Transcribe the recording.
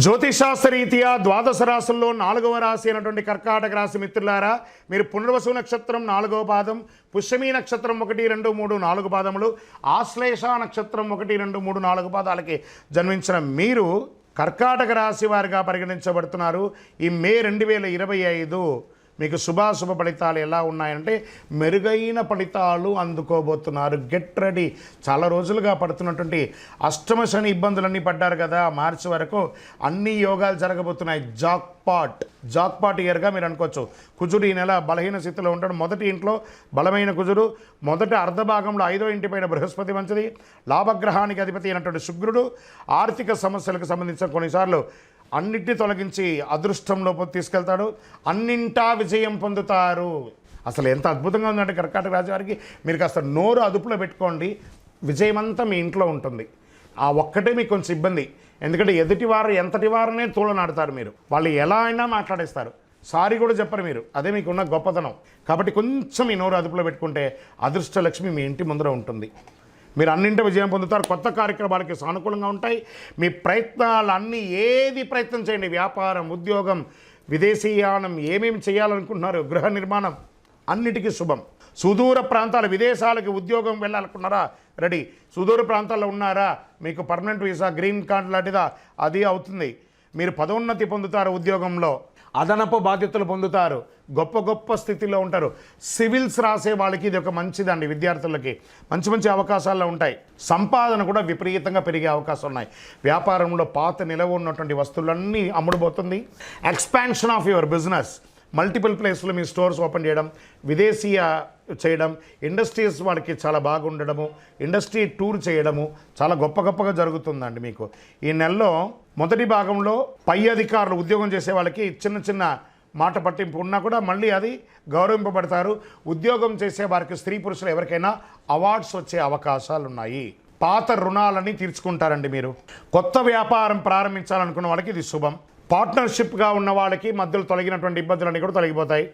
జ్యోతిషాస్త్రరీత్యా ద్వాదశ రాశుల్లో 4వ రాశి అయినటువంటి కర్కాటక రాశి మిత్రులారా, మీరు పునర్వసు నక్షత్రం 4వ పాదం, పుష్యమి నక్షత్రం 1, 2, 3, 4 పాదములు, ఆశ్లేష నక్షత్రం 1, 2, 3, 4 పాదాలకి జన్మించిన మీరు కర్కాటక రాశి వారిగా పరిగణించబడుతున్నారు. ఈ మే 2025 మీకు శుభాశుభ ఫలితాలు ఎలా ఉన్నాయంటే మెరుగైన ఫలితాలు అందుకోబోతున్నారు. Get ready. చాలా రోజులుగా పడుతున్నటువంటి అష్టమ శని ఇబ్బందులన్నీ పడ్డారు కదా, మార్చి వరకు అన్ని యోగాలు జరగబోతున్నాయి. జాక్పాట్ ఇయర్గా మీరు అనుకోవచ్చు. కుజుడు ఈ నెల బలహీన స్థితిలో ఉంటాడు. మొదటి ఇంట్లో బలమైన కుజుడు, మొదటి అర్ధభాగంలో 5వ ఇంటిపైన బృహస్పతి మంచిది, లాభగ్రహానికి అధిపతి అయినటువంటి శుక్రుడు ఆర్థిక సమస్యలకు సంబంధించిన కొన్నిసార్లు అన్నిటిని తొలగించి అదృష్టంలోకి తీసుకెళ్తాడు. అన్నింటా విజయం పొందుతారు. అసలు ఎంత అద్భుతంగా ఉందంటే కర్కాటక రాశి వారికి, మీరు కాస్త నోరు అదుపులో పెట్టుకోండి, విజయం అంతా మీ ఇంట్లో ఉంటుంది. ఆ ఒక్కటే మీకు కొంచెం ఇబ్బంది, ఎందుకంటే ఎదుటివారు ఎంతటి వారనే తోలనాడతారు. మీరు వాళ్ళు ఎలా అయినా మాట్లాడేస్తారు, సారీ కూడా చెప్పరు మీరు. అదే మీకున్న గొప్పతనం. కాబట్టి కొంచెం ఈ నోరు అదుపులో పెట్టుకుంటే అదృష్ట లక్ష్మి మీ ఇంటి ముందర ఉంటుంది. మీరు అన్నింటి విజయం పొందుతారు. కొత్త కార్యక్రమాలకి సానుకూలంగా ఉంటాయి. మీ ప్రయత్నాలు అన్నీ ఏది ప్రయత్నం చేయండి, వ్యాపారం, ఉద్యోగం, విదేశీయానం, ఏమేమి చేయాలనుకుంటున్నారు, గృహ నిర్మాణం, అన్నిటికీ శుభం. సుదూర ప్రాంతాలు, విదేశాలకి ఉద్యోగం వెళ్ళాలనుకున్నారా, రెడీ. సుదూర ప్రాంతాల్లో ఉన్నారా, మీకు పర్మనెంట్ వీసా, గ్రీన్ కార్డ్ లాంటిదా, అది అవుతుంది. మీరు పదోన్నతి పొందుతారు, ఉద్యోగంలో అదనపు బాధ్యతలు పొందుతారు, గొప్ప స్థితిలో ఉంటారు. సివిల్స్ రాసే వాళ్ళకి ఇది ఒక మంచిదండి. విద్యార్థులకి మంచి అవకాశాల్లో ఉంటాయి. సంపాదన కూడా విపరీతంగా పెరిగే అవకాశాలు ఉన్నాయి. వ్యాపారంలో పాత నిలవ ఉన్నటువంటి వస్తువులన్నీ అమ్ముడుపోతుంది. Expansion of your business, multiple ప్లేస్లో మీ స్టోర్స్ ఓపెన్ చేయడం, విదేశీయ చేయడం, ఇండస్ట్రీస్ వాళ్ళకి చాలా బాగుండడము, ఇండస్ట్రీ టూర్ చేయడము చాలా గొప్పగా జరుగుతుందండి. మీకు ఈ నెలలో మొదటి భాగంలో పై అధికారులు, ఉద్యోగం చేసే వాళ్ళకి చిన్న మాట పట్టింపు ఉన్నా కూడా మళ్ళీ అది గౌరవింపబడతారు. ఉద్యోగం చేసే వారికి, స్త్రీ పురుషులు ఎవరికైనా అవార్డ్స్ వచ్చే అవకాశాలు ఉన్నాయి. పాత రుణాలని తీర్చుకుంటారండి. మీరు కొత్త వ్యాపారం ప్రారంభించాలనుకున్న వాళ్ళకి ఇది శుభం. పార్ట్నర్షిప్గా ఉన్న వాళ్ళకి మధ్యలో తొలగినటువంటి ఇబ్బందులన్నీ కూడా తొలగిపోతాయి.